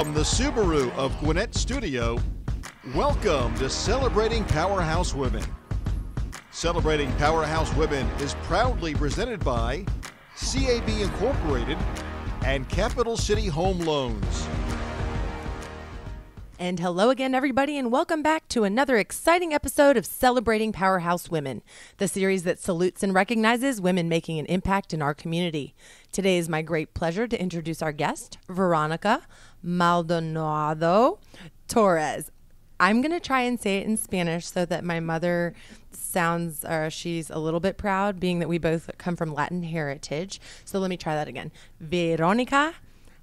From the Subaru of Gwinnett Studio, welcome to Celebrating Powerhouse Women. Celebrating Powerhouse Women is proudly presented by CAB Incorporated and Capital City Home Loans. And hello again, everybody, and welcome back to another exciting episode of Celebrating Powerhouse Women, the series that salutes and recognizes women making an impact in our community. Today is my great pleasure to introduce our guest, Veronica Maldonado-Torres. I'm going to try and say it in Spanish so that my mother sounds, she's a little bit proud, being that we both come from Latin heritage. So let me try that again. Veronica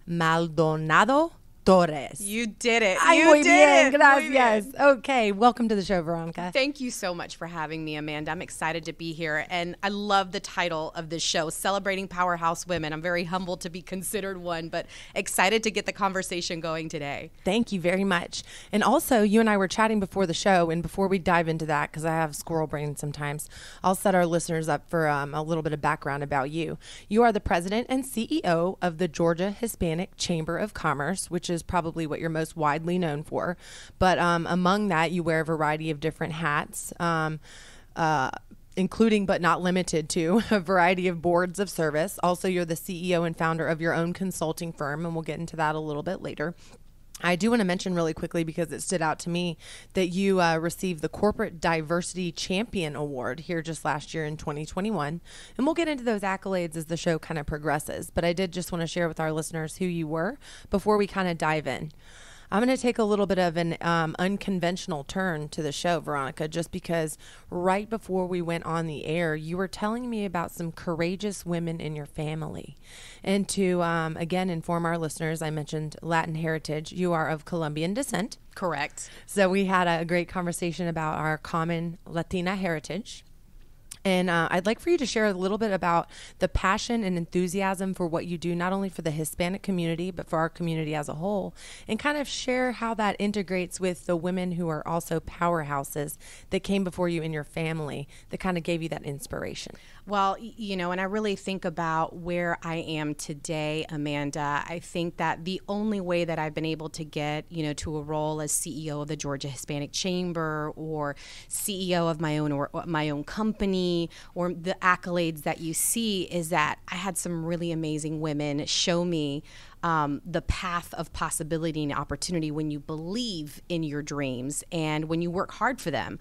Maldonado-Torres. You did it. You did it. Gracias. Okay. Welcome to the show, Veronica. Thank you so much for having me, Amanda. I'm excited to be here. And I love the title of this show, Celebrating Powerhouse Women. I'm very humbled to be considered one, but excited to get the conversation going today. Thank you very much. And also, you and I were chatting before the show. And before we dive into that, because I have squirrel brain sometimes, I'll set our listeners up for a little bit of background about you. You are the president and CEO of the Georgia Hispanic Chamber of Commerce, which is probably what you're most widely known for. But among that, you wear a variety of different hats, including but not limited to a variety of boards of service. Also, you're the CEO and founder of your own consulting firm, and we'll get into that a little bit later. I do want to mention really quickly, because it stood out to me, that you received the Corporate Diversity Champion Award here just last year in 2021. And we'll get into those accolades as the show kind of progresses. But I did just want to share with our listeners who you were before we kind of dive in. I'm going to take a little bit of an unconventional turn to the show, Veronica, just because right before we went on the air, you were telling me about some courageous women in your family. And to, again, inform our listeners, I mentioned Latin heritage. You are of Colombian descent. Correct. So we had a great conversation about our common Latina heritage. And I'd like for you to share a little bit about the passion and enthusiasm for what you do, not only for the Hispanic community, but for our community as a whole, and kind of share how that integrates with the women who are also powerhouses that came before you in your family that kind of gave you that inspiration. Well, you know, and I really think about where I am today, Amanda. I think that the only way that I've been able to get, you know, to a role as CEO of the Georgia Hispanic Chamber or CEO of my own company or the accolades that you see is that I had some really amazing women show me the path of possibility and opportunity when you believe in your dreams and when you work hard for them.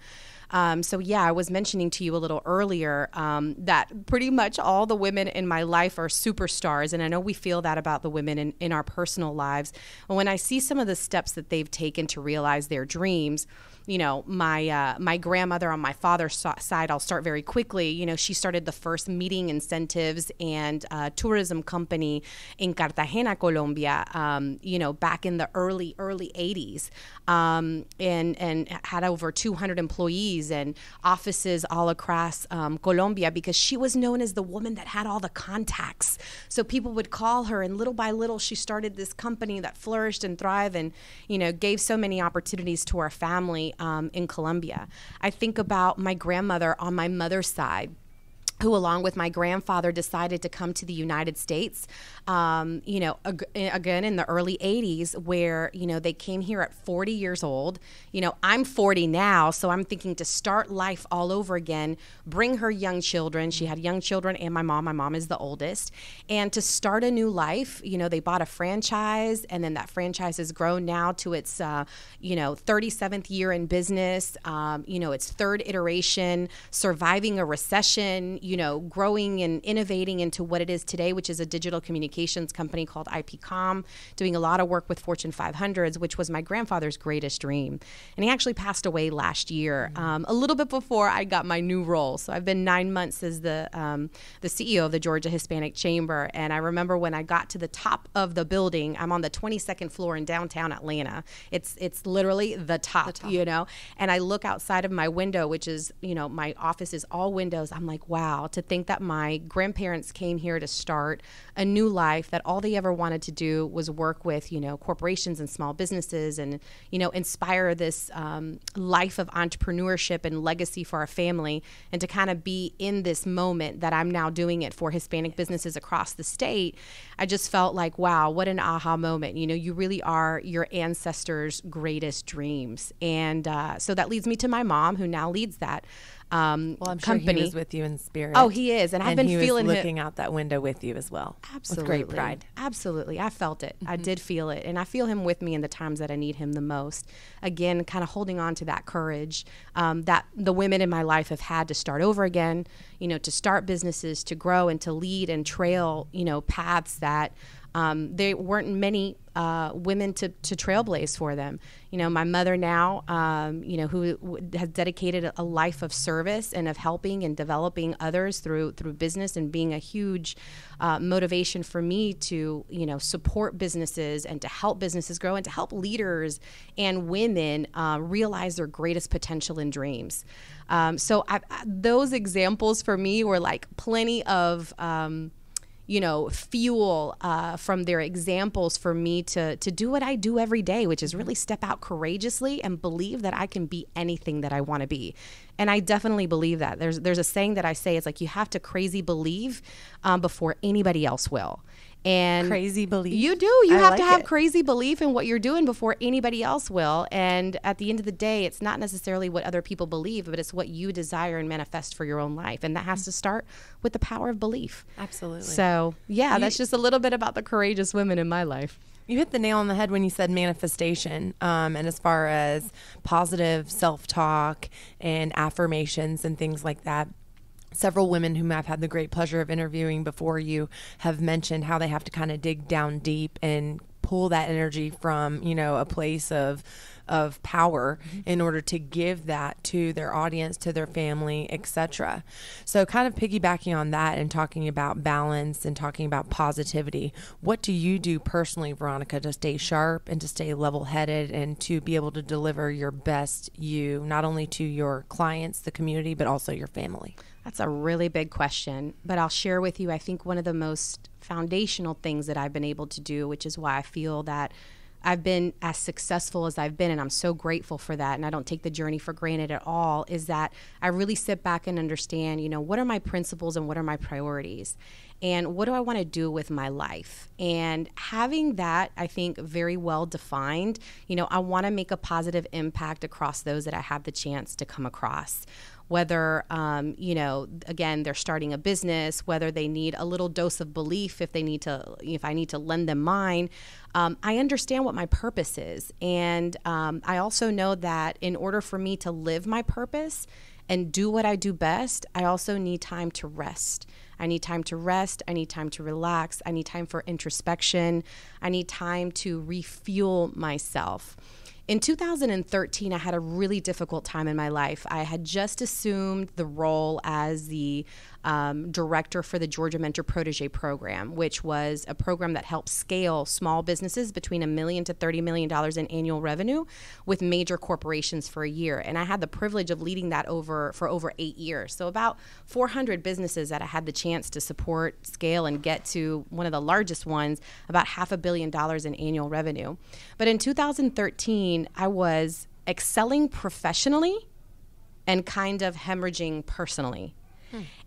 So yeah, I was mentioning to you a little earlier that pretty much all the women in my life are superstars. And I know we feel that about the women in our personal lives. And when I see some of the steps that they've taken to realize their dreams, you know, my grandmother on my father's side, I'll start very quickly. You know, she started the first meeting incentives and tourism company in Cartagena, Colombia, you know, back in the early 80s, and had over 200 employees and offices all across Colombia, because she was known as the woman that had all the contacts. So people would call her, and little by little, she started this company that flourished and thrived and, you know, gave so many opportunities to our family in Colombia. I think about my grandmother on my mother's side, who along with my grandfather decided to come to the United States, you know, again in the early 80s, where, you know, they came here at 40 years old. You know, I'm 40 now, so I'm thinking to start life all over again, bring her young children. She had young children and my mom. My mom is the oldest. And to start a new life, you know, they bought a franchise, and then that franchise has grown now to its, you know, 37th year in business, you know, its third iteration, surviving a recession, you know, growing and innovating into what it is today, which is a digital communications company called IPCOM, doing a lot of work with Fortune 500s, which was my grandfather's greatest dream. And he actually passed away last year, a little bit before I got my new role. So I've been 9 months as the CEO of the Georgia Hispanic Chamber. And I remember when I got to the top of the building, I'm on the 22nd floor in downtown Atlanta. It's literally the top, you know, and I look outside of my window, which is, you know, my office is all windows. I'm like, wow. wow to think that my grandparents came here to start a new life, that all they ever wanted to do was work with, corporations and small businesses and, inspire this life of entrepreneurship and legacy for our family, and to kind of be in this moment that I'm now doing it for Hispanic businesses across the state. I just felt like, wow, what an aha moment. You really are your ancestors' greatest dreams. And so that leads me to my mom, who now leads that I'm sure company. He was with you in spirit. Oh, he is. And I've been feeling he was looking out that window with you as well. Absolutely. With great pride. Absolutely. I felt it. I did feel it. And I feel him with me in the times that I need him the most. Again, kind of holding on to that courage that the women in my life have had to start over again, to start businesses, to grow and to lead and trail, paths that there weren't many women to trailblaze for them. My mother now, who has dedicated a life of service and of helping and developing others through business, and being a huge motivation for me to, support businesses and to help businesses grow and to help leaders and women realize their greatest potential and dreams. So those examples for me were like plenty of fuel from their examples for me to do what I do every day, which is really step out courageously and believe that I can be anything that I want to be. And I definitely believe that. There's a saying that I say, it's like you have to crazy believe before anybody else will. And crazy belief. You do. You have to have crazy belief in what you're doing before anybody else will. And at the end of the day, it's not necessarily what other people believe, but it's what you desire and manifest for your own life. And that has to start with the power of belief. Absolutely. So, that's just a little bit about the courageous women in my life. You hit the nail on the head when you said manifestation. And as far as positive self-talk and affirmations and things like that, several women whom I've had the great pleasure of interviewing before you have mentioned how they have to kind of dig down deep and pull that energy from, a place of power in order to give that to their audience, to their family, etc. So kind of piggybacking on that and talking about balance and talking about positivity, what do you do personally, Veronica, to stay sharp and to stay level-headed and to be able to deliver your best you, not only to your clients, the community, but also your family? That's a really big question, but I'll share with you, I think one of the most foundational things that I've been able to do, which is why I feel that I've been as successful as I've been, and I'm so grateful for that, and I don't take the journey for granted at all, is that I really sit back and understand, what are my principles and what are my priorities, and what do I want to do with my life? And having that, I think, very well defined, I want to make a positive impact across those that I have the chance to come across. Whether, again, they're starting a business, whether they need a little dose of belief, if I need to lend them mine. I understand what my purpose is. And I also know that in order for me to live my purpose and do what I do best, I also need time to rest. I need time to rest. I need time to relax. I need time for introspection. I need time to refuel myself. In 2013, I had a really difficult time in my life. I had just assumed the role as the director for the Georgia Mentor Protege program, which was a program that helps scale small businesses between $1 million to $30 million in annual revenue with major corporations for a year. And I had the privilege of leading that for over 8 years. So about 400 businesses that I had the chance to support, scale, and get to one of the largest ones, about $500 million in annual revenue. But in 2013, I was excelling professionally and kind of hemorrhaging personally.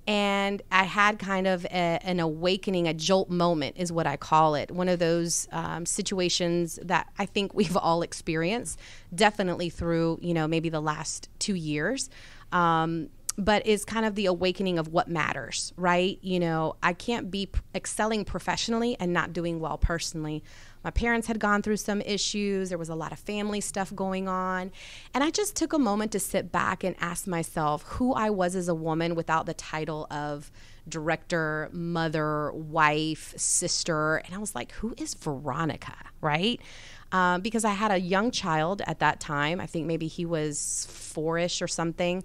And I had kind of an awakening, a jolt moment is what I call it. One of those situations that I think we've all experienced, definitely through, maybe the last 2 years. But is kind of the awakening of what matters, right? I can't be excelling professionally and not doing well personally. My parents had gone through some issues. There was a lot of family stuff going on. And I just took a moment to sit back and ask myself who I was as a woman without the title of director, mother, wife, sister. And I was like, who is Veronica, right? Because I had a young child at that time. I think maybe he was 4-ish or something.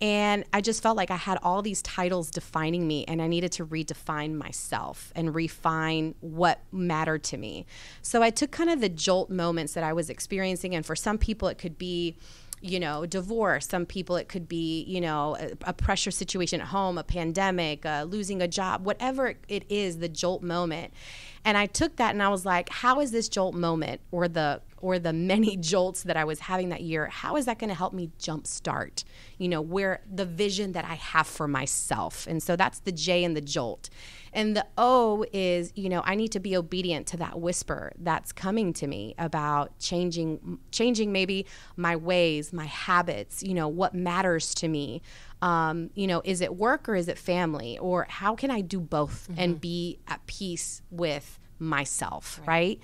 And I just felt like I had all these titles defining me, and I needed to redefine myself and refine what mattered to me. So I took kind of the jolt moments that I was experiencing, and for some people it could be, divorce. Some people, it could be, a pressure situation at home, a pandemic, losing a job, whatever it is, the jolt moment. And I took that and I was like, how is this jolt moment or the many jolts that I was having that year, how is that going to help me jumpstart, where the vision that I have for myself? And so that's the J in the jolt. And the O is, I need to be obedient to that whisper that's coming to me about changing maybe my ways, my habits, what matters to me. Is it work or is it family? Or how can I do both and be at peace with myself, right?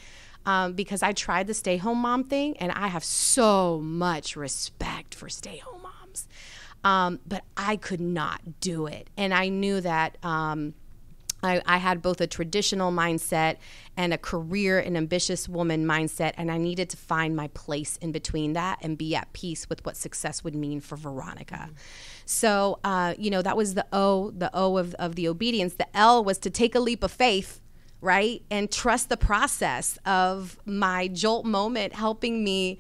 Because I tried the stay-home mom thing, and I have so much respect for stay-home moms. But I could not do it. And I knew that I had both a traditional mindset and a career and ambitious woman mindset, and I needed to find my place in between that and be at peace with what success would mean for Veronica. So, that was the O of the obedience. The L was to take a leap of faith, right? And trust the process of my jolt moment helping me,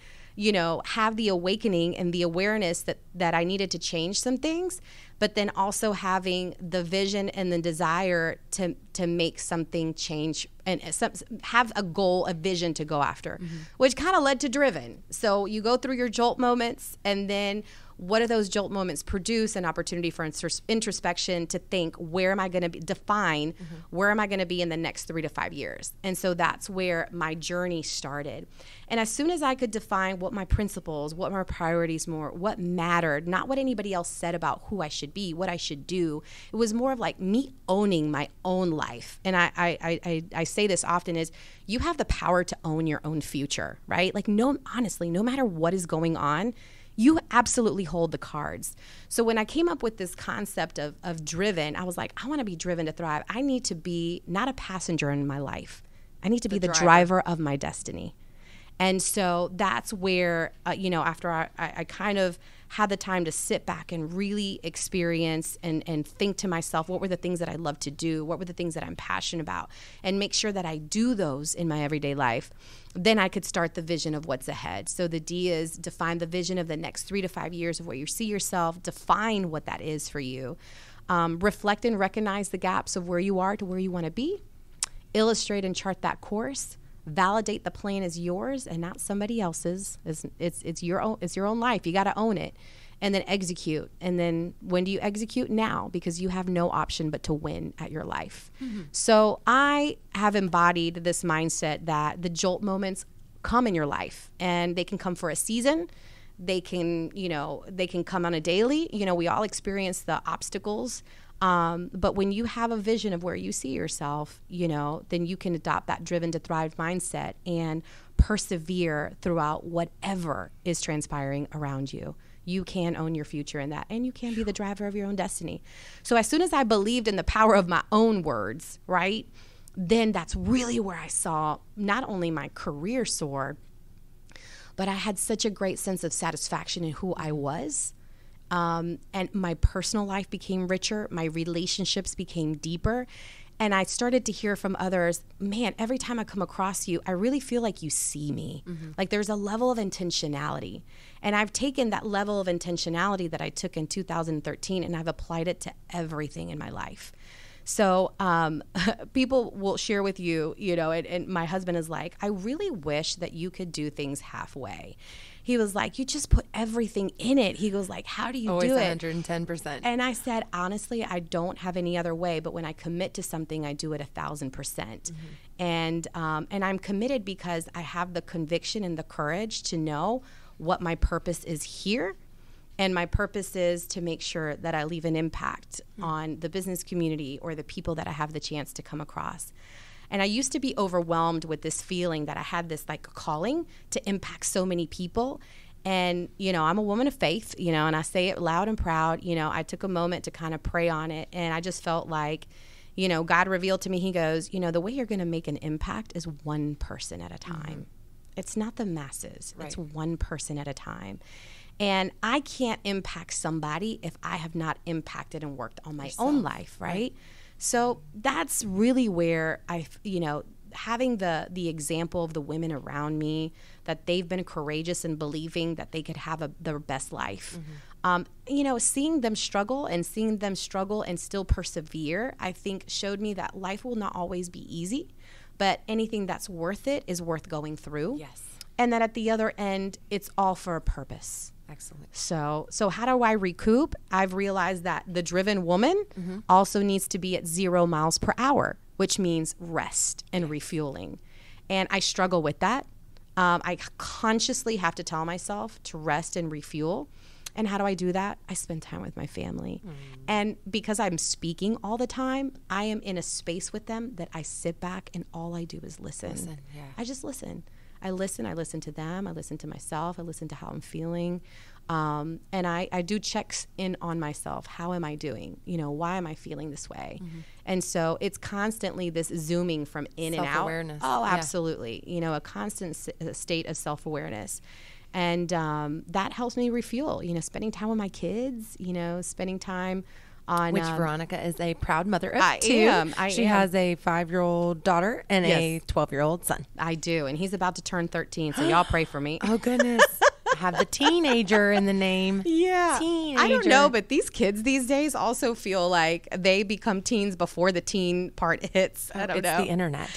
have the awakening and the awareness that I needed to change some things, but then also having the vision and the desire to make something change and have a goal, a vision to go after, which kind of led to Driven. So you go through your jolt moments, and then what do those jolt moments produce? An opportunity for introspection to think, where am I going to be, define where am I going to be in the next 3 to 5 years? And so that's where my journey started. And as soon as I could define what my principles, what my priorities were, what mattered, not what anybody else said about who I should be, what I should do, it was more of like me owning my own life. And I say this often is, you have the power to own your own future, right? Like, honestly, no matter what is going on, you absolutely hold the cards. So when I came up with this concept of driven, I was like, I want to be driven to thrive. I need to be not a passenger in my life. I need to be the driver of my destiny. And so that's where, after I kind of had the time to sit back and really experience and think to myself, what were the things that I love to do? What were the things that I'm passionate about? And make sure that I do those in my everyday life. Then I could start the vision of what's ahead. So the D is define the vision of the next 3 to 5 years of where you see yourself, define what that is for you, reflect and recognize the gaps of where you are to where you want to be, illustrate and chart that course, validate the plan is yours and not somebody else's. It's your own life. You got to own it. And then execute. And then when do you execute? Now, because you have no option but to win at your life. So I have embodied this mindset that the jolt moments come in your life, and they can come for a season. They can come on a daily. We all experience the obstacles. But when you have a vision of where you see yourself, then you can adopt that driven to thrive mindset and persevere throughout whatever is transpiring around you. You can own your future in that, and you can be the driver of your own destiny. So as soon as I believed in the power of my own words, right, then that's really where I saw not only my career soar, but I had such a great sense of satisfaction in who I was. And my personal life became richer. My relationships became deeper. And I started to hear from others, man, every time I come across you, I really feel like you see me. Like there's a level of intentionality. And I've taken that level of intentionality that I took in 2013 and I've applied it to everything in my life. So people will share with you, and my husband is like, I really wish that you could do things halfway. He was like, you just put everything in it. He goes like, how do you do it? 110%. And I said, honestly, I don't have any other way. But when I commit to something, I do it 1,000%. And I'm committed because I have the conviction and the courage to know what my purpose is here. And my purpose is to make sure that I leave an impact on the business community or the people that I have the chance to come across. And I used to be overwhelmed with this feeling that I had this like calling to impact so many people. And, I'm a woman of faith, and I say it loud and proud. I took a moment to kind of pray on it. And I just felt like, God revealed to me, he goes, the way you're going to make an impact is one person at a time. It's not the masses. Right. It's one person at a time. And I can't impact somebody if I have not impacted and worked on my own life, right? So that's really where I, having the example of the women around me, that they've been courageous in believing that they could have their best life. Seeing them struggle and still persevere, I think showed me that life will not always be easy, but anything that's worth it is worth going through. Yes. And that at the other end, it's all for a purpose. Excellent. So how do I recoup? I've realized that the driven woman also needs to be at 0 miles per hour, which means rest and refueling. And I struggle with that. I consciously have to tell myself to rest and refuel. And how do I do that? I spend time with my family. And because I'm speaking all the time, I am in a space with them that I sit back and all I do is listen. Yeah. I just listen. I listen to them, I listen to myself, I listen to how I'm feeling. And I do checks in on myself. How am I doing? Why am I feeling this way? And so it's constantly this zooming from in and out. Self-awareness. Oh, absolutely. A constant state of self-awareness. And that helps me refuel, spending time with my kids, spending time on... Which Veronica is a proud mother of I 2. am. She has a 5-year-old daughter and a 12-year-old son. I do. And he's about to turn 13, so y'all pray for me. Oh, goodness. Have the teenager in the name. Yeah. Teenager. I don't know, but these kids these days also feel like they become teens before the teen part hits. I don't know. It's the internet.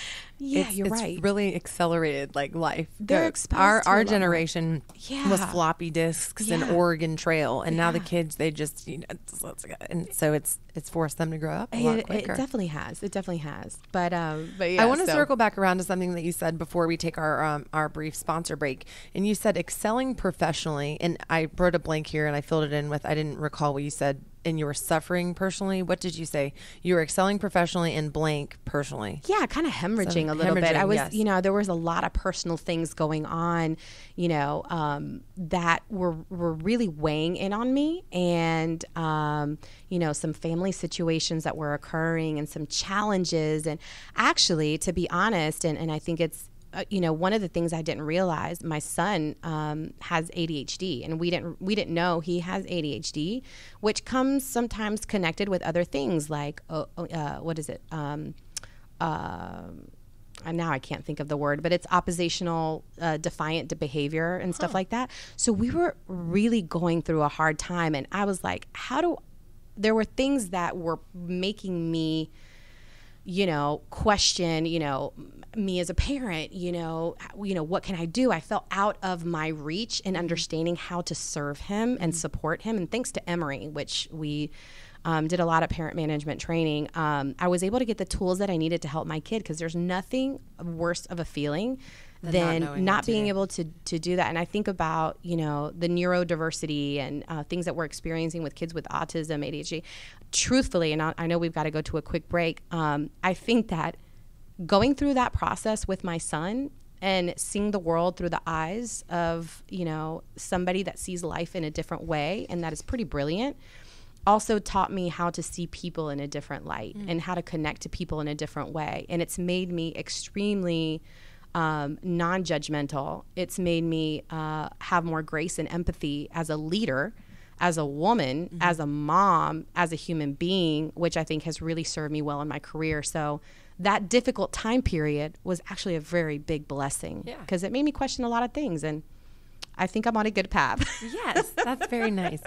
Yeah, you're right. It's really accelerated life. They're exposed to our a lot generation more. was floppy disks and Oregon Trail, and now the kids, they just and so it's forced them to grow up a lot quicker. It definitely has. It definitely has. But yeah, I want to circle back around to something that you said before we take our brief sponsor break, and you said excelling professionally, and I wrote a blank here and I filled it in with, I didn't recall what you said. And you were suffering personally. What did you say? You were excelling professionally and blank personally. Yeah, kind of hemorrhaging a little bit. I was, there was a lot of personal things going on, that were really weighing in on me, and some family situations that were occurring and some challenges. And actually, to be honest, and I think it's one of the things I didn't realize, my son has ADHD, and we didn't know he has ADHD, which comes sometimes connected with other things like what is it? And now I can't think of the word, but it's oppositional defiant behavior and stuff like that. So we were really going through a hard time, and I was like, there were things that were making me question, me as a parent, what can I do? I felt out of my reach in understanding how to serve him and support him. And thanks to Emory, which we did a lot of parent management training, I was able to get the tools that I needed to help my kid, because there's nothing worse of a feeling than not being able to do that. And I think about, the neurodiversity and things that we're experiencing with kids with autism, ADHD. Truthfully, and I know we've got to go to a quick break, I think that going through that process with my son and seeing the world through the eyes of, somebody that sees life in a different way, and that is pretty brilliant, also taught me how to see people in a different light and how to connect to people in a different way. And it's made me extremely non-judgmental. It's made me have more grace and empathy as a leader, as a woman, as a mom, as a human being, which I think has really served me well in my career. So that difficult time period was actually a very big blessing, because it made me question a lot of things, and I think I'm on a good path. Yes, that's very nice.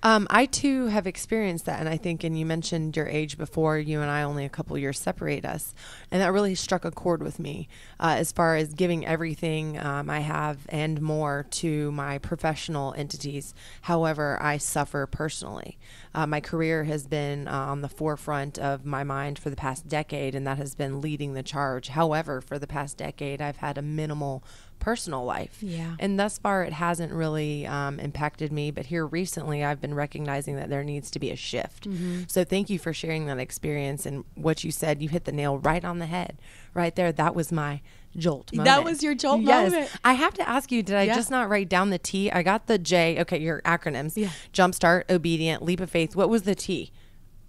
I too have experienced that, and I think, and you mentioned your age before, you and I only a couple years separate us, and that really struck a chord with me as far as giving everything I have and more to my professional entities. However, I suffer personally. My career has been on the forefront of my mind for the past decade, and that has been leading the charge. However, for the past decade, I've had a minimal personal life. Yeah. And thus far, it hasn't really impacted me. But here recently, I've been recognizing that there needs to be a shift. So thank you for sharing that experience. And what you said, you hit the nail right on the head right there. That was my jolt moment. That was your jolt moment? Yes. I have to ask you, did I just not write down the T? I got the J. Okay, your acronyms. Yeah. Jumpstart, obedient, leap of faith. What was the T?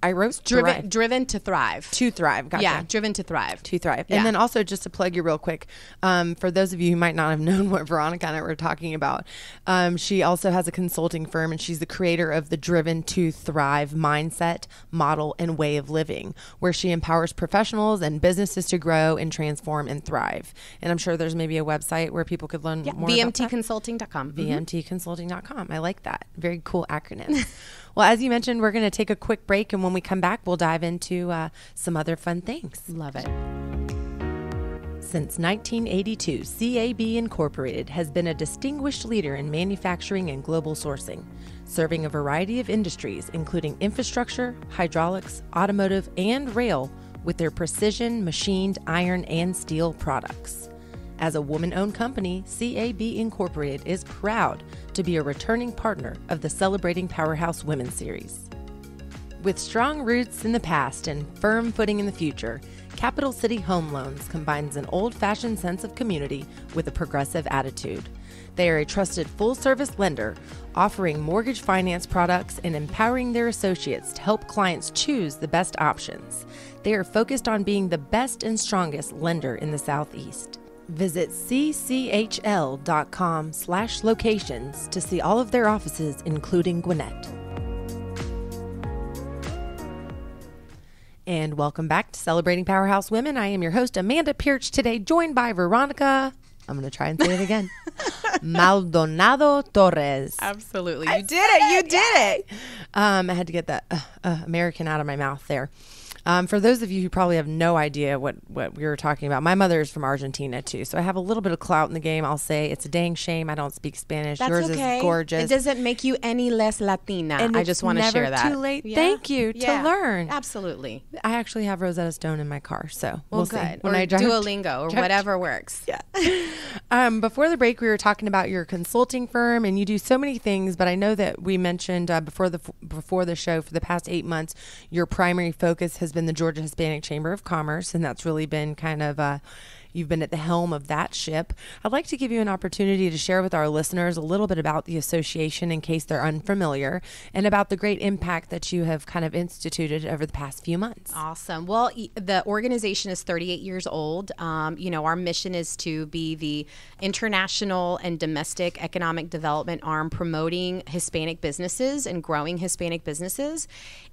I wrote driven to thrive. To thrive. Gotcha. Yeah, driven to thrive. To thrive. Yeah. And then also just to plug you real quick, for those of you who might not have known what Veronica and I were talking about, she also has a consulting firm, and she's the creator of the Driven to Thrive mindset, model, and way of living, where she empowers professionals and businesses to grow and transform and thrive. And I'm sure there's maybe a website where people could learn more about that. VMTconsulting.com. VMTconsulting.com. I like that. Very cool acronym. Well, as you mentioned, we're going to take a quick break, and when we come back, we'll dive into some other fun things. Love it. Since 1982, CAB Incorporated has been a distinguished leader in manufacturing and global sourcing, serving a variety of industries, including infrastructure, hydraulics, automotive, and rail, with their precision machined iron and steel products. As a woman-owned company, CAB Incorporated is proud to be a returning partner of the Celebrating Powerhouse Women series. With strong roots in the past and firm footing in the future, Capital City Home Loans combines an old-fashioned sense of community with a progressive attitude. They are a trusted full-service lender, offering mortgage finance products and empowering their associates to help clients choose the best options. They are focused on being the best and strongest lender in the Southeast. Visit cchl.com/locations to see all of their offices, including Gwinnett. And welcome back to Celebrating Powerhouse Women. I am your host, Amanda Pierce, today joined by Veronica. I'm going to try and say it again. Maldonado-Torres. Absolutely. You did it. I had to get that American out of my mouth there. For those of you who probably have no idea what we were talking about, my mother is from Argentina too, so I have a little bit of clout in the game. I'll say it's a dang shame I don't speak Spanish. That's Yours okay. is gorgeous. It doesn't make you any less Latina. And I just want to share that. Never too late. Yeah. Thank you to learn. Absolutely. I actually have Rosetta Stone in my car, so we'll see. When I drive, Duolingo or whatever works. Yeah. Before the break, we were talking about your consulting firm, and you do so many things. But I know that we mentioned before the show, for the past 8 months, your primary focus has been the Georgia Hispanic Chamber of Commerce, and that's really been kind of you've been at the helm of that ship. I'd like to give you an opportunity to share with our listeners a little bit about the association in case they're unfamiliar, and about the great impact that you have kind of instituted over the past few months. Awesome. Well, the organization is 38 years old. Our mission is to be the international and domestic economic development arm promoting Hispanic businesses and growing Hispanic businesses.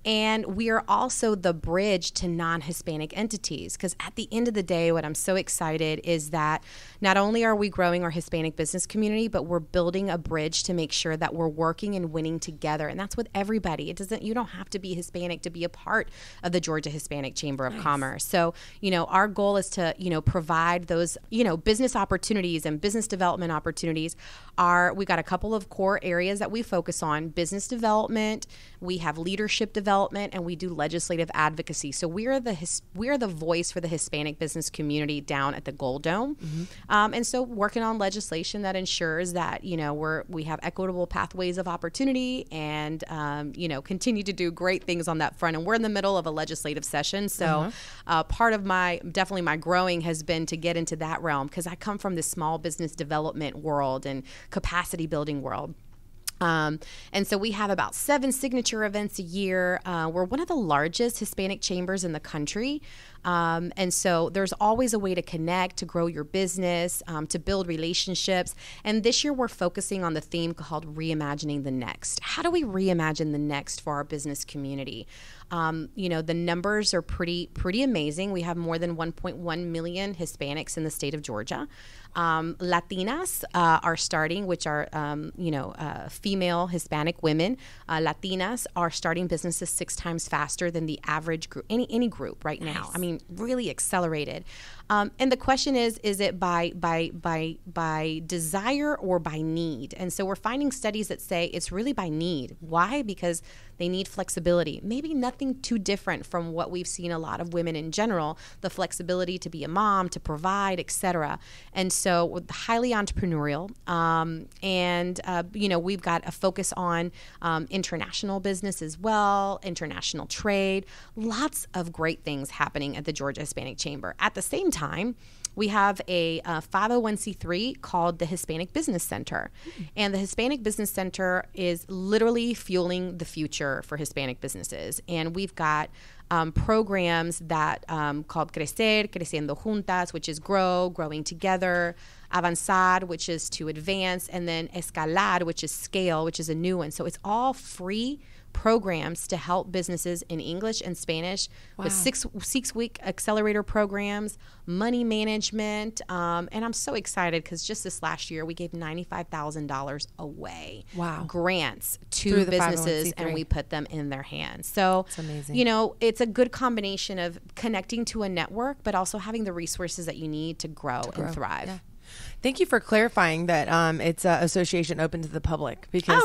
And we are also the bridge to non-Hispanic entities, because at the end of the day, what I'm so excited is that not only are we growing our Hispanic business community, but we're building a bridge to make sure that we're working and winning together. And that's with everybody. You don't have to be Hispanic to be a part of the Georgia Hispanic Chamber of Commerce. So, our goal is to, provide those, business opportunities and business development opportunities. We got a couple of core areas that we focus on: business development, we have leadership development, and we do legislative advocacy. So we are the voice for the Hispanic business community down at the Gold Dome. Mm-hmm. And so working on legislation that ensures that, we have equitable pathways of opportunity, and, continue to do great things on that front. And we're in the middle of a legislative session. So part of my growing has been to get into that realm, because I come from the small business development world and capacity building world. And so we have about 7 signature events a year. We're one of the largest Hispanic chambers in the country. And so there's always a way to connect, to grow your business, to build relationships. And this year we're focusing on the theme called Reimagining the Next. How do we reimagine the next for our business community? The numbers are pretty amazing. We have more than 1.1 million Hispanics in the state of Georgia. Latinas are starting, which are, female Hispanic women. Latinas are starting businesses 6 times faster than the average group, any group right now. Nice. I mean, really accelerated. And the question is it by desire or by need? And so we're finding studies that say it's really by need. Why? Because they need flexibility. Maybe nothing too different from what we've seen a lot of women in general, the flexibility to be a mom, to provide, etc. And so we're highly entrepreneurial. We've got a focus on international business as well, international trade, lots of great things happening at the Georgia Hispanic Chamber. At the same time, we have a 501c3 called the Hispanic Business Center. And the Hispanic Business Center is literally fueling the future future for Hispanic businesses. And we've got programs that called Crecer, Creciendo Juntas, which is grow, growing together, Avanzar, which is to advance, and then Escalar, which is scale, which is a new one. So it's all free programs to help businesses in English and Spanish with six-week accelerator programs, money management. And I'm so excited because just this last year we gave $95,000 away. Grants to businesses, and we put them in their hands. So, that's amazing. You know, it's a good combination of connecting to a network, but also having the resources that you need to grow and thrive. Yeah. Thank you for clarifying that it's an association open to the public, because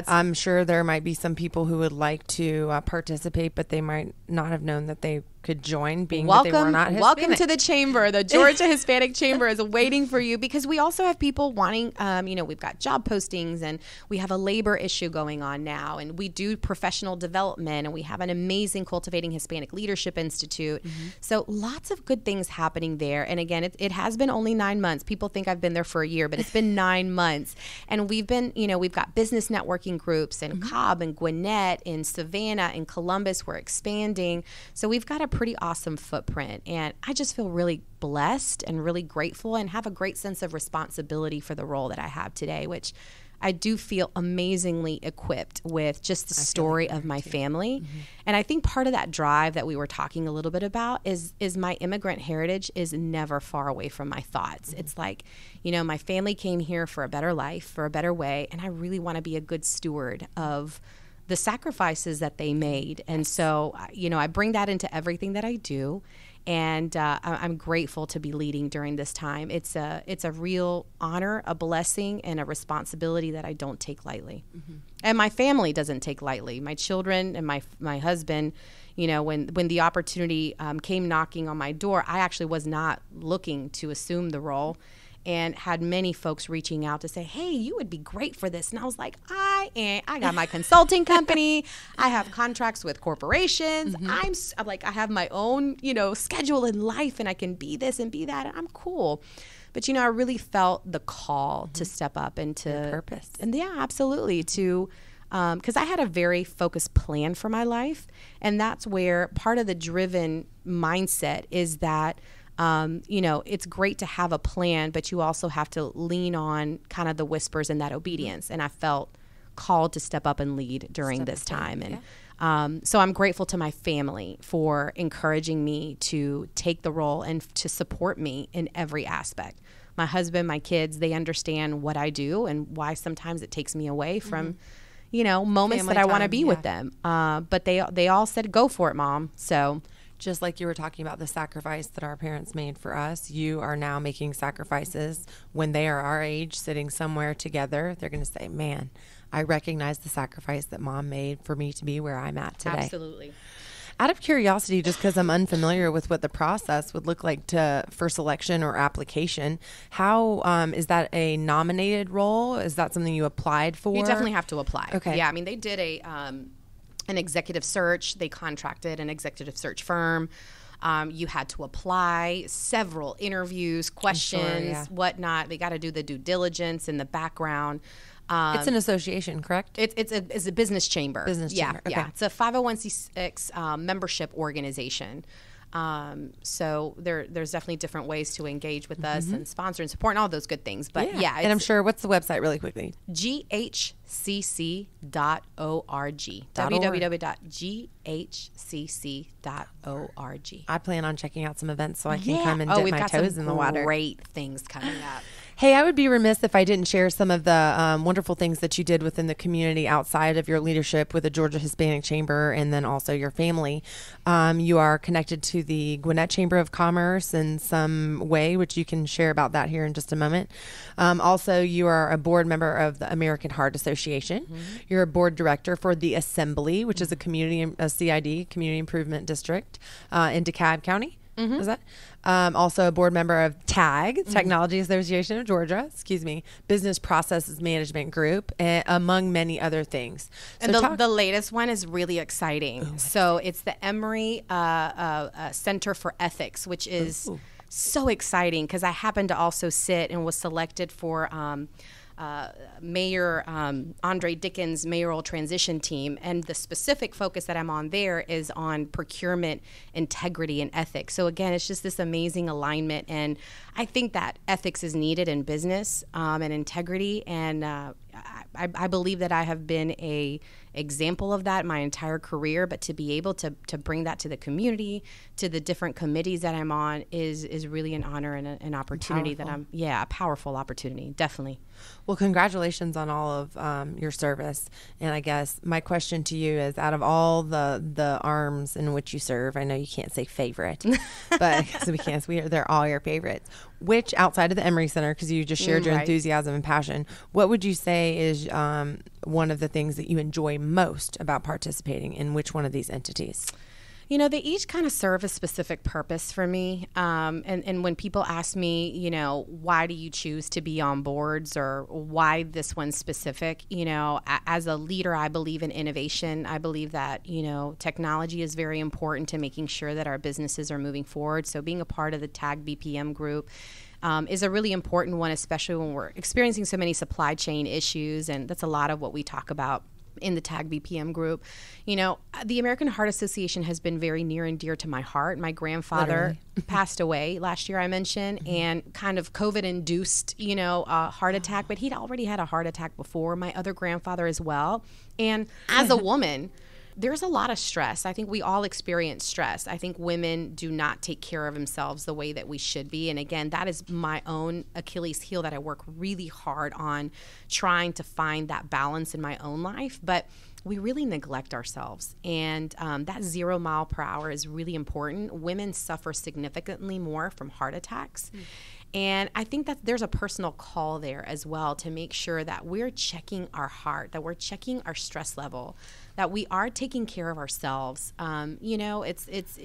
I'm sure there might be some people who would like to participate, but they might not have known that they could join, being that they were not Hispanic. Welcome to the chamber. The Georgia Hispanic Chamber is waiting for you, because we also have people wanting, you know, we've got job postings, and we have a labor issue going on now, and we do professional development, and we have an amazing Cultivating Hispanic Leadership Institute. So lots of good things happening there. And again, it has been only 9 months. People think I've been there for a year, but it's been 9 months. And we've been, you know, we've got business networking groups in Cobb and Gwinnett, in Savannah, in Columbus. We're expanding. So we've got a pretty awesome footprint. And I just feel really blessed and really grateful, and have a great sense of responsibility for the role that I have today, which I do feel amazingly equipped with just the story of my family. And I think part of that drive that we were talking a little bit about is my immigrant heritage is never far away from my thoughts. It's like, you know, my family came here for a better life, for a better way, and I really want to be a good steward of the sacrifices that they made. And so, you know, I bring that into everything that I do. And I'm grateful to be leading during this time. It's a real honor, a blessing, and a responsibility that I don't take lightly. And my family doesn't take lightly. My children and my husband, you know, when the opportunity came knocking on my door, I actually was not looking to assume the role, and had many folks reaching out to say, hey, you would be great for this. And I was like, I got my consulting company. I have contracts with corporations. I'm like, I have my own, you know, schedule in life, and I can be this and be that. And I'm cool. But, you know, I really felt the call to step up and to your purpose. And yeah, absolutely. To, because I had a very focused plan for my life. And that's where part of the driven mindset is that, you know, it's great to have a plan, but you also have to lean on kind of the whispers and that obedience. And I felt called to step up and lead during this time. And so I'm grateful to my family for encouraging me to take the role and to support me in every aspect. My husband, my kids, they understand what I do and why sometimes it takes me away from, you know, moments family that I want to time, be with them. But they all said, go for it, Mom. So just like you were talking about the sacrifice that our parents made for us, you are now making sacrifices when they are our age, sitting somewhere together. They're going to say, man, I recognize the sacrifice that Mom made for me to be where I'm at today. Absolutely. Out of curiosity, just because I'm unfamiliar with what the process would look like for selection or application, how is that a nominated role? Is that something you applied for? You definitely have to apply. Okay. Yeah, I mean, they did an executive search. They contracted an executive search firm. You had to apply, several interviews, questions, whatnot. They got to do the due diligence in the background. It's an association, correct? It's a business chamber. Business chamber. Okay. Yeah. It's a 501c6 membership organization. So there's definitely different ways to engage with us and sponsor and support and all those good things. But yeah, and I'm sure, what's the website really quickly? ghcc.org. www.ghcc.org. I plan on checking out some events so I can come and dip my toes in the water. Great things coming up. Hey, I would be remiss if I didn't share some of the wonderful things that you did within the community outside of your leadership with the Georgia Hispanic Chamber and then also your family. You are connected to the Gwinnett Chamber of Commerce in some way, which you can share about that here in just a moment. Also, you are a board member of the American Heart Association. You're a board director for the Assembly, which is a CID, Community Improvement District in DeKalb County. Is that? Also a board member of TAG, Technology Association of Georgia, Business Processes Management Group, among many other things. So and the latest one is really exciting. So it's the Emory Center for Ethics, which is so exciting because I happen to also sit and was selected for Mayor Andre Dickens' mayoral transition team, and the specific focus that I'm on there is on procurement integrity and ethics. So again, it's just this amazing alignment, and I think that ethics is needed in business and integrity, and I believe that I have been a example of that my entire career, but to be able to bring that to the community, to the different committees that I'm on is really an honor and an opportunity Powerful. a powerful opportunity, definitely. Well, congratulations on all of your service. And I guess my question to you is, out of all the arms in which you serve, I know you can't say favorite, but so we can't, they're all your favorites. Which, outside of the Emory Center, because you just shared your Right. enthusiasm and passion, what would you say is one of the things that you enjoy most about participating in which one of these entities? You know, they each kind of serve a specific purpose for me. And when people ask me, you know, why do you choose to be on boards, or why this one specific, you know, as a leader, I believe in innovation. I believe that, you know, technology is very important to making sure that our businesses are moving forward. So being a part of the TAG BPM group is a really important one, especially when we're experiencing so many supply chain issues. And that's a lot of what we talk about in the TAG BPM group. You know, the American Heart Association has been very near and dear to my heart. My grandfather passed away last year, I mentioned, and kind of COVID-induced, you know, a heart attack, but he'd already had a heart attack before. My other grandfather as well. And as a woman, there's a lot of stress. I think we all experience stress. I think women do not take care of themselves the way that we should be. And again, that is my own Achilles heel that I work really hard on trying to find that balance in my own life. But we really neglect ourselves. And that 0 mile per hour is really important. Women suffer significantly more from heart attacks. And I think that there's a personal call there as well to make sure that we're checking our heart, that we're checking our stress level, that we are taking care of ourselves. You know,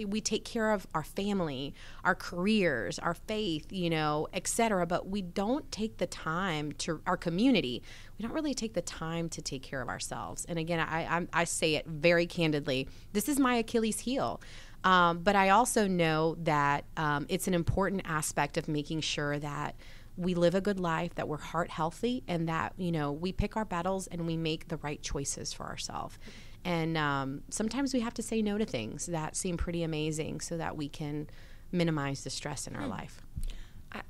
we take care of our family, our careers, our faith, you know, et cetera, but we don't take the time to our community. We don't really take the time to take care of ourselves. And again, I say it very candidly. This is my Achilles heel. But I also know that it's an important aspect of making sure that we live a good life, that we're heart healthy, and that, you know, we pick our battles and we make the right choices for ourselves. And sometimes we have to say no to things that seem pretty amazing so that we can minimize the stress in our life.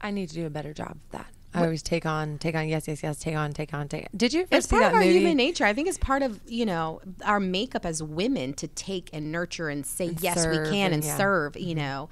I need to do a better job of that. I always take on, yes, take on. Did you ever It's see part that of our movie? human nature. I think it's part of, you know, our makeup as women to take and nurture and say, And yes, we serve, can, and yeah. serve, you know.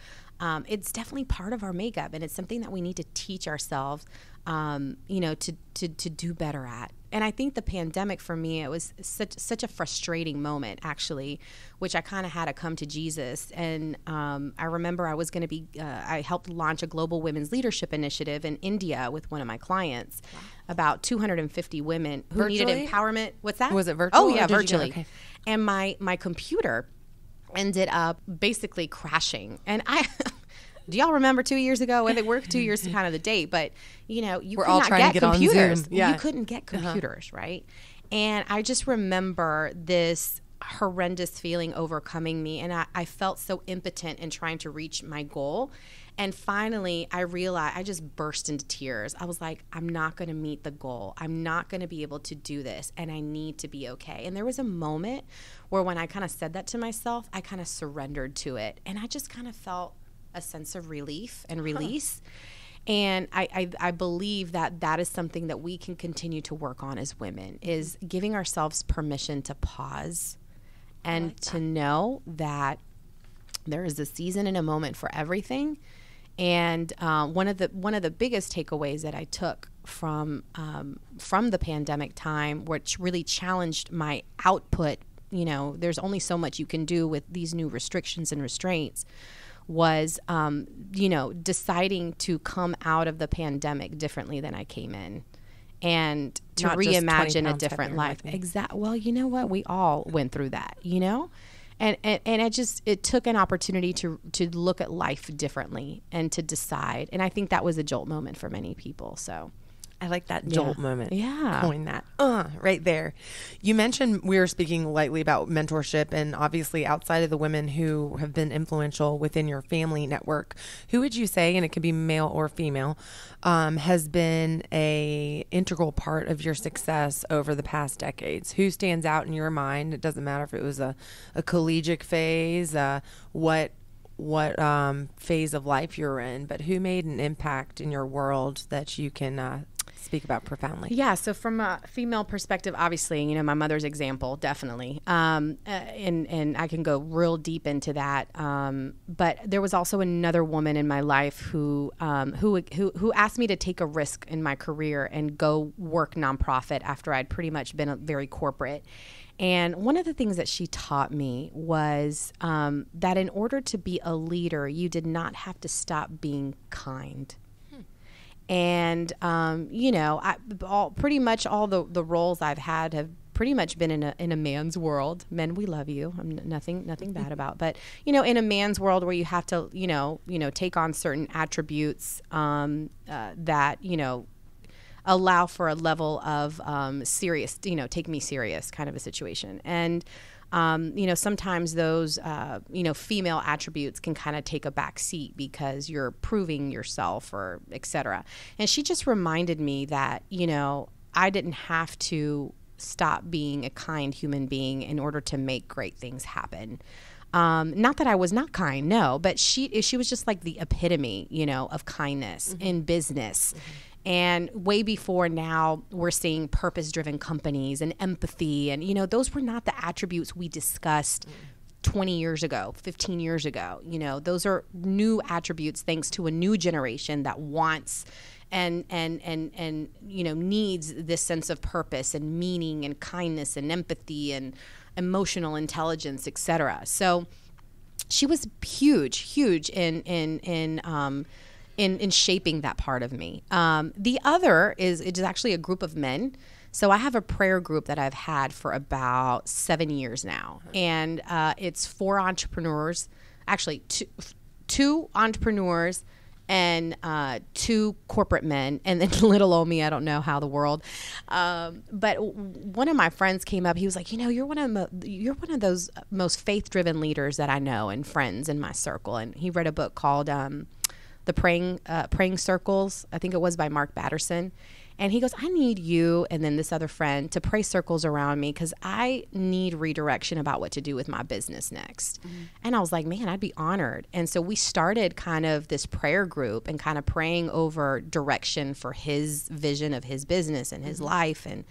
It's definitely part of our makeup, and it's something that we need to teach ourselves, you know, to do better at. And I think the pandemic for me, it was such a frustrating moment, actually, which I kind of had to come to Jesus. And I remember I was going to be, I helped launch a global women's leadership initiative in India with one of my clients, about 250 women who Virtually? needed empowerment. What's that? Was it virtual, Oh, or yeah, did you go- virtually. okay. And my computer ended up basically crashing. And do y'all remember 2 years ago? Well, they were 2 years kind of the date, but you know, you We're could all not trying to get get on computers. Zoom. Yeah. You couldn't get computers, right? And I just remember this horrendous feeling overcoming me, and I felt so impotent in trying to reach my goal. And finally, I realized, I just burst into tears. I was like, I'm not going to meet the goal. I'm not going to be able to do this, and I need to be okay. And there was a moment where when I kind of said that to myself, I kind of surrendered to it. And I just kind of felt a sense of relief and release. And I believe that is something that we can continue to work on as women, is giving ourselves permission to pause and to know that there is a season and a moment for everything. And one of the biggest takeaways that I took from the pandemic time, which really challenged my output, you know, there's only so much you can do with these new restrictions and restraints, was, you know, deciding to come out of the pandemic differently than I came in, and to Not just 20 reimagine a pounds different heavier life. like me. Exactly. Well, you know what? We all went through that, you know? And it took an opportunity to look at life differently and to decide. And I think that was a jolt moment for many people. So I like that jolt moment. Yeah. Coin that. Right there. You mentioned, we were speaking lightly about mentorship, and obviously outside of the women who have been influential within your family network, who would you say, and it could be male or female, has been a integral part of your success over the past decades? Who stands out in your mind? It doesn't matter if it was a collegiate phase, what phase of life you're in, but who made an impact in your world that you can speak about profoundly? Yeah, so from a female perspective, obviously, you know, my mother's example, definitely. And I can go real deep into that. But there was also another woman in my life who asked me to take a risk in my career and go work nonprofit after I'd pretty much been very corporate. And one of the things that she taught me was that in order to be a leader, you did not have to stop being kind. And, you know, pretty much all the roles I've had have pretty much been in a man's world. Men, we love you. I'm nothing bad about. But, you know, in a man's world where you have to, you know, take on certain attributes that, you know, allow for a level of serious, you know, take me serious kind of a situation. And, you know, sometimes those, you know, female attributes can kind of take a back seat because you're proving yourself or et cetera. And she just reminded me that, you know, I didn't have to stop being a kind human being in order to make great things happen. Not that I was not kind, no, but she was just like the epitome, you know, of kindness in business. And way before now, we're seeing purpose-driven companies and empathy. And, you know, those were not the attributes we discussed 20 years ago, 15 years ago. You know, those are new attributes thanks to a new generation that wants and you know, needs this sense of purpose and meaning and kindness and empathy and emotional intelligence, et cetera. So she was huge in shaping that part of me. The other is actually a group of men. So I have a prayer group that I've had for about 7 years now. And it's 4 entrepreneurs, actually two entrepreneurs and 2 corporate men, and then little old me, I don't know how the world. But one of my friends came up. He was like, you know, you're one of those most faith-driven leaders that I know and friends in my circle. And he read a book called The Praying Circles, I think it was by Mark Batterson. And he goes, I need you and then this other friend to pray circles around me because I need redirection about what to do with my business next. And I was like, man, I'd be honored. And so we started kind of this prayer group and kind of praying over direction for his vision of his business and his life. And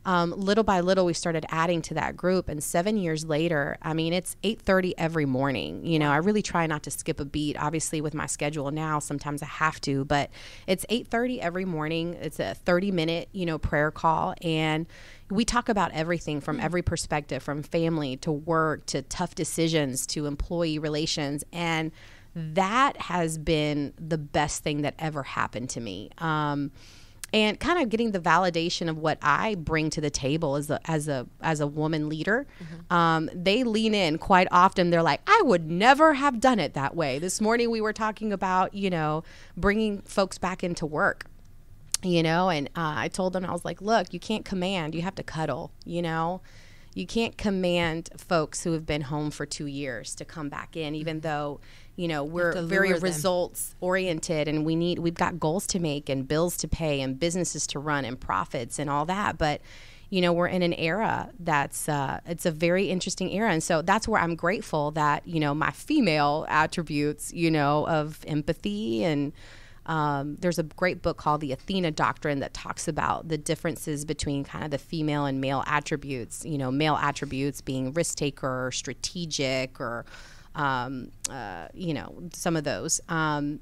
little by little, we started adding to that group. And 7 years later, I mean, it's 8:30 every morning. You know, I really try not to skip a beat. Obviously, with my schedule now, sometimes I have to. But it's 8:30 every morning. It's a 30-minute, you know, prayer call. And we talk about everything from every perspective, from family to work to tough decisions to employee relations. And that has been the best thing that ever happened to me. And kind of getting the validation of what I bring to the table as a woman leader. They lean in quite often. They're like, I would never have done it that way. This morning we were talking about, you know, bringing folks back into work, you know, and I told them, I was like, look, you can't command, you have to cuddle, you know. You can't command folks who have been home for 2 years to come back in, even though, you know, we're very results oriented and we've got goals to make and bills to pay and businesses to run and profits and all that. But, you know, we're in an era that's, it's a very interesting era. And so that's where I'm grateful that, you know, my female attributes, you know, of empathy and, there's a great book called The Athena Doctrine that talks about the differences between kind of the female and male attributes, you know, male attributes being risk taker or strategic or, you know, some of those, and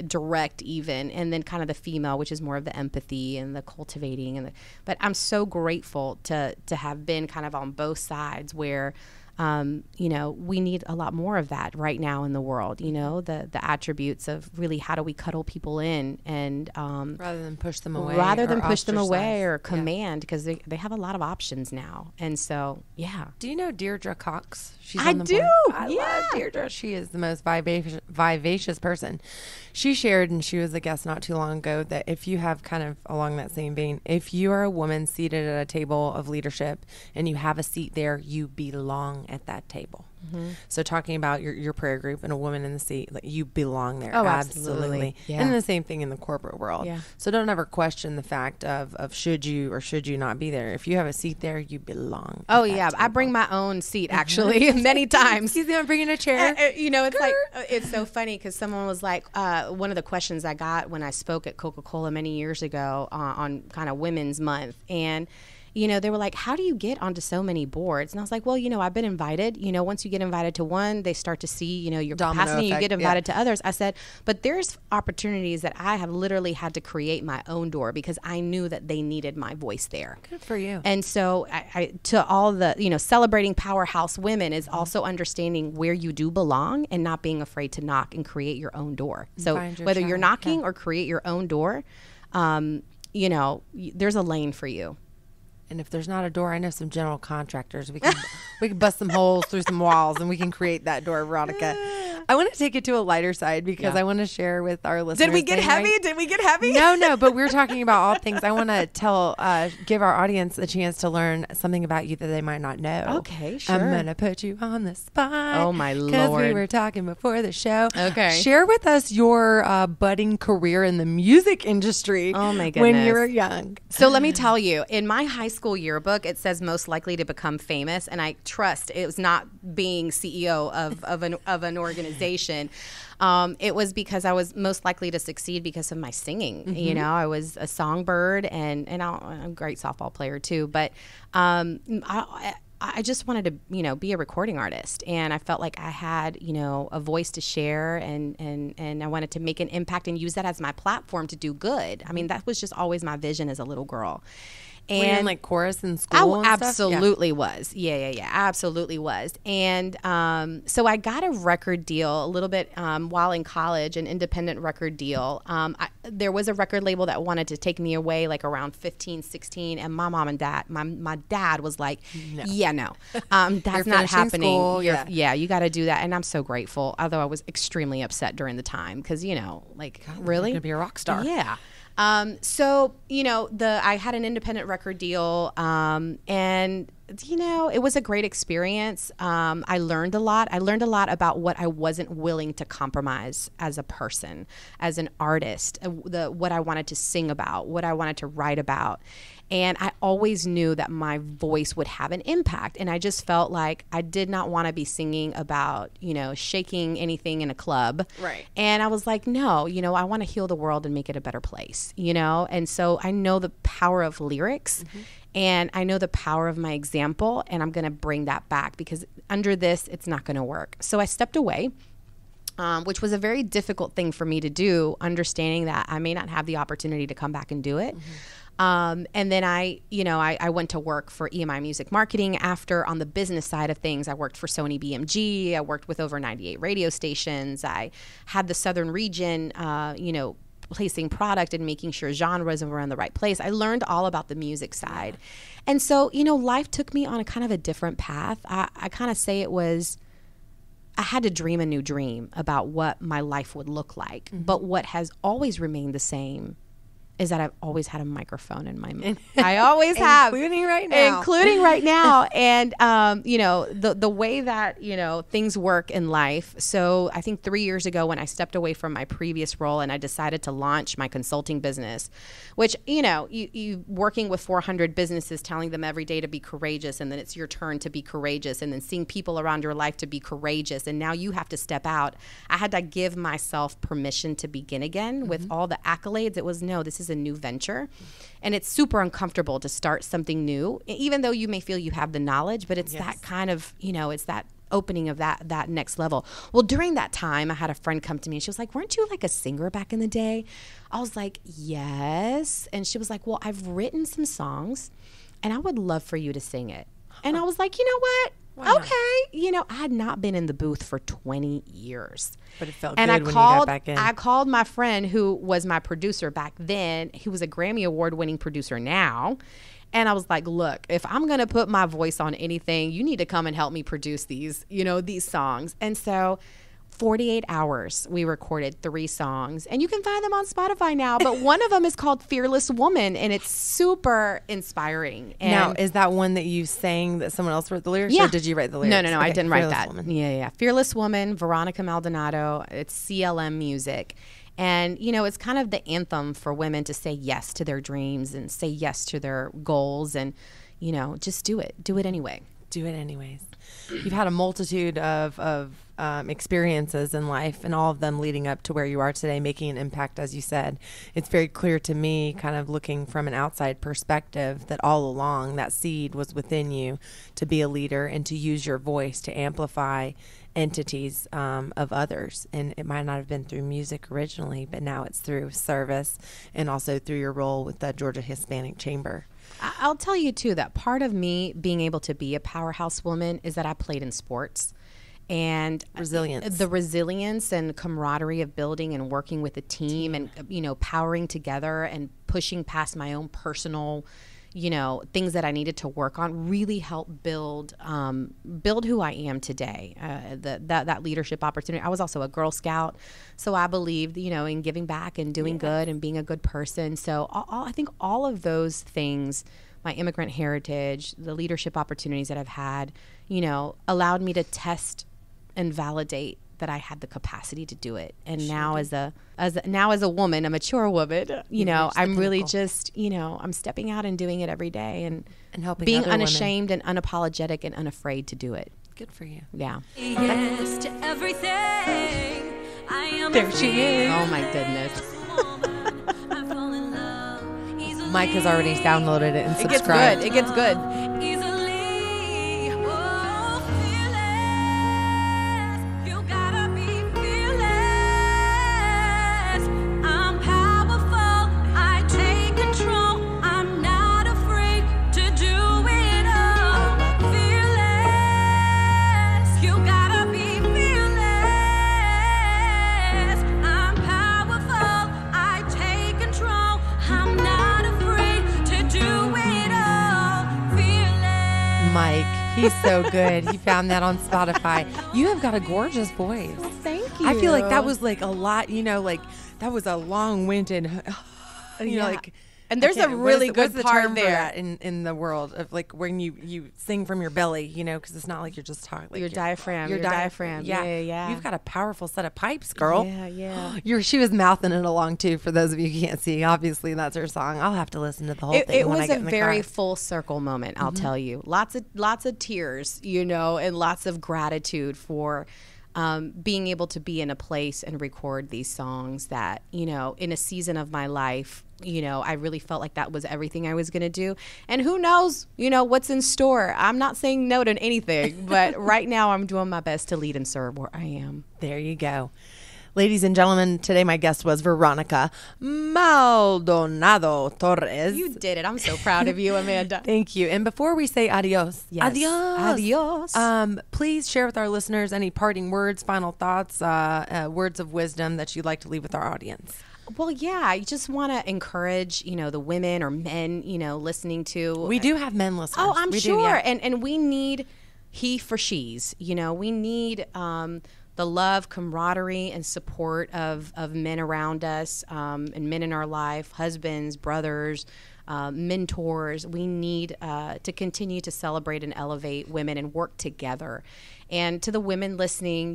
direct even, and then kind of the female, which is more of the empathy and the cultivating. But I'm so grateful to have been kind of on both sides where you know, we need a lot more of that right now in the world, you know, the attributes of really how do we cuddle people in and rather than push them away. Or command, because they have a lot of options now. And so, yeah. Do you know Deirdre Cox? She's I on the do. board. I love Deirdre. She is the most vivacious person. She shared, and she was a guest not too long ago, that if you have kind of along that same vein, if you are a woman seated at a table of leadership and you have a seat there, you belong at that table. Mm-hmm. So talking about your prayer group and a woman in the seat, like, you belong there. Oh, absolutely. Yeah. And the same thing in the corporate world. Yeah. So don't ever question the fact of should you or should you not be there. If you have a seat there, you belong. Oh, yeah. I bring my own seat, actually, many times. Excuse me, I'm bringing a chair. You know, it's like, it's so funny because someone was like, one of the questions I got when I spoke at Coca-Cola many years ago on kind of Women's Month, and you know, they were like, how do you get onto so many boards? And I was like, well, you know, I've been invited. You know, once you get invited to one, they start to see, you know, your capacity. You get invited to others. I said, but there's opportunities that I have literally had to create my own door because I knew that they needed my voice there. Good for you. And so I to all the, you know, celebrating Powerhouse Women is also understanding where you do belong and not being afraid to knock and create your own door. So whether you're knocking or create your own door, you know, there's a lane for you. And if there's not a door, I know some general contractors. We can bust some holes through some walls, and we can create that door, Veronica. I want to take it to a lighter side because I want to share with our listeners. Did we get heavy? Did we get heavy? No, but we're talking about all things. I want to give our audience a chance to learn something about you that they might not know. Okay, sure. I'm going to put you on the spot. Oh, my Lord. Because we were talking before the show. Okay. Share with us your budding career in the music industry. Oh, my goodness. When you were young. So let me tell you, in my high school yearbook, it says most likely to become famous, and I trust it was not being CEO of an organization. It was because I was most likely to succeed because of my singing. Mm-hmm. You know, I was a songbird, and I'm a great softball player too. But I just wanted to, you know, be a recording artist, and I felt like I had, you know, a voice to share, and I wanted to make an impact and use that as my platform to do good. I mean, that was just always my vision as a little girl. And were you in like chorus in school? Oh, absolutely was. Yeah, absolutely was. And so I got a record deal a little bit while in college, an independent record deal. There was a record label that wanted to take me away like around 15, 16, and my mom and dad, my dad was like, no. That's not happening. Yeah, you got to do that. And I'm so grateful, although I was extremely upset during the time because, you know, like, God, really? You're going to be a rock star. Yeah. So, you know, I had an independent record deal, and, you know, it was a great experience. I learned a lot. I learned a lot about what I wasn't willing to compromise as a person, as an artist, what I wanted to sing about, what I wanted to write about. And I always knew that my voice would have an impact. And I just felt like I did not want to be singing about, you know, shaking anything in a club. Right. And I was like, no, you know, I want to heal the world and make it a better place, you know? And so I know the power of lyrics. Mm-hmm. And I know the power of my example, and I'm going to bring that back because under this, it's not going to work. So I stepped away. Which was a very difficult thing for me to do, understanding that I may not have the opportunity to come back and do it. Mm-hmm. And then I went to work for EMI Music Marketing after on the business side of things. I worked for Sony BMG. I worked with over 98 radio stations. I had the Southern region, placing product and making sure genres were in the right place. I learned all about the music side. And so, you know, life took me on a kind of a different path. I kind of say it was, I had to dream a new dream about what my life would look like. Mm-hmm. But what has always remained the same is that I've always had a microphone in my mouth. I always have. Including right now. And, the way that, you know, things work in life. So I think 3 years ago when I stepped away from my previous role and I decided to launch my consulting business, which, you know, you working with 400 businesses, telling them every day to be courageous, and then it's your turn to be courageous, and then seeing people around your life to be courageous, and now you have to step out. I had to give myself permission to begin again. Mm-hmm. With all the accolades. It was, no, this is a new venture, and it's super uncomfortable to start something new, even though you may feel you have the knowledge, but it's that kind of, you know, it's that opening of that next level. Well, during that time, I had a friend come to me and she was like, weren't you like a singer back in the day? I was like, yes. And she was like, well, I've written some songs and I would love for you to sing it. And I was like, you know what? Okay. I had not been in the booth for 20 years. But it felt and good I when you called, got back in. I called my friend who was my producer back then. He was a Grammy Award winning producer now. And I was like, look, if I'm going to put my voice on anything, you need to come and help me produce these songs. And so 48 hours, we recorded 3 songs, and you can find them on Spotify now. But one of them is called Fearless Woman, and it's super inspiring. And now, is that one that you sang that someone else wrote the lyrics, yeah. or did you write the lyrics? No, I didn't write Fearless that. Woman. Yeah. Fearless Woman, Veronica Maldonado. It's CLM music. And, it's kind of the anthem for women to say yes to their dreams and say yes to their goals and, just do it. Do it anyway. Do it anyways. You've had a multitude of experiences in life, and all of them leading up to where you are today, making an impact, as you said. It's very clear to me, kind of looking from an outside perspective, that all along that seed was within you to be a leader and to use your voice to amplify entities of others. And it might not have been through music originally, but now it's through service and also through your role with the Georgia Hispanic Chamber. I'll tell you, too, that part of me being able to be a powerhouse woman is that I played in sports. And the resilience and camaraderie of building and working with a team and, powering together and pushing past my own personal, things that I needed to work on really helped build who I am today. That leadership opportunity. I was also a Girl Scout, so I believed, in giving back and doing good and being a good person. So I think all of those things, my immigrant heritage, the leadership opportunities that I've had, allowed me to test and validate that I had the capacity to do it. And now as a woman, a mature woman, I'm really just, I'm stepping out and doing it every day and helping being other unashamed women. And unapologetic and unafraid to do it. Good for you. Yeah. Yes to everything. I am There she is. Oh my goodness. Mike has already downloaded it and subscribed. It gets good. Mike, he's so good. He found that on Spotify. You have got a gorgeous voice. Well, thank you. I feel like that was like a lot, that was a long-winded, and there's a really good part term there for that in the world of like when you sing from your belly, because it's not like you're just talking. Like your diaphragm. Your diaphragm. Yeah. You've got a powerful set of pipes, girl. Yeah. She was mouthing it along too. For those of you who can't see, obviously that's her song. I'll have to listen to the whole thing. It when was I get a in the very car. full circle moment. I'll tell you, lots of tears, and lots of gratitude for being able to be in a place and record these songs that, in a season of my life, I really felt like that was everything I was going to do. And who knows, what's in store. I'm not saying no to anything, but right now I'm doing my best to lead and serve where I am. There you go. Ladies and gentlemen, today my guest was Veronica Maldonado-Torres. You did it. I'm so proud of you, Amanda. Thank you. And before we say adios, Adios. Please share with our listeners any parting words, final thoughts, words of wisdom that you'd like to leave with our audience. Well, yeah, I just want to encourage, the women or men, listening to. We do have men listeners. Oh, I'm we sure. Do, yeah. And we need he for she's, we need the love, camaraderie, and support of men around us and men in our life, husbands, brothers, mentors. We need to continue to celebrate and elevate women and work together. And to the women listening,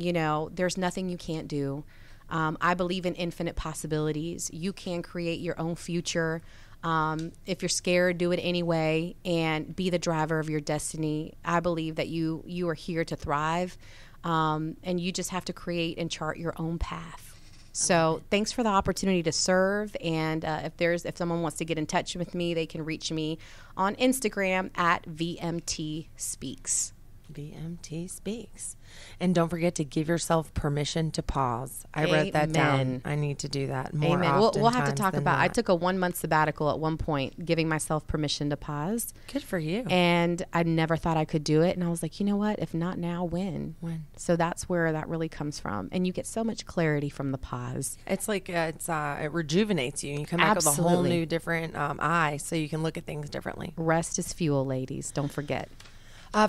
there's nothing you can't do. I believe in infinite possibilities. You can create your own future. If you're scared, do it anyway and be the driver of your destiny. I believe that you are here to thrive, and you just have to create and chart your own path. So thanks for the opportunity to serve. And if someone wants to get in touch with me, they can reach me on Instagram at VMT Speaks. BMT Speaks. And don't forget to give yourself permission to pause. I wrote that down. I need to do that more often. We'll have to talk about. Not. I took a 1 month sabbatical at one point, giving myself permission to pause. Good for you. And I never thought I could do it. And I was like, you know what? If not now, when? When? So that's where that really comes from. And you get so much clarity from the pause. It's like it rejuvenates you. You come back with a whole new different eye, so you can look at things differently. Rest is fuel, ladies. Don't forget.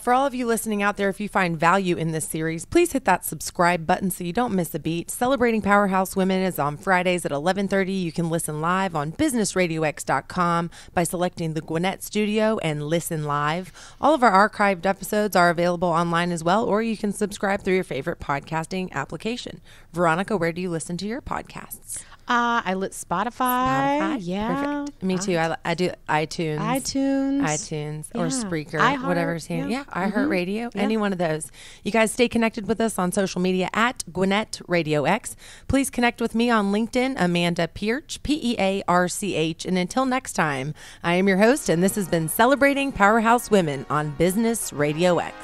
For all of you listening out there, if you find value in this series, please hit that subscribe button so you don't miss a beat. Celebrating Powerhouse Women is on Fridays at 11:30. You can listen live on businessradiox.com by selecting the Gwinnett Studio and listen live. All of our archived episodes are available online as well, or you can subscribe through your favorite podcasting application. Veronica, where do you listen to your podcasts? I lit Spotify. Yeah. Perfect. Me too. I do iTunes. Or Spreaker, whatever's here. Yeah. iHeartRadio, any one of those. You guys stay connected with us on social media at Gwinnett RadioX. Please connect with me on LinkedIn, Amanda Pearch, Pearch. And until next time, I am your host, and this has been Celebrating Powerhouse Women on Business Radio X.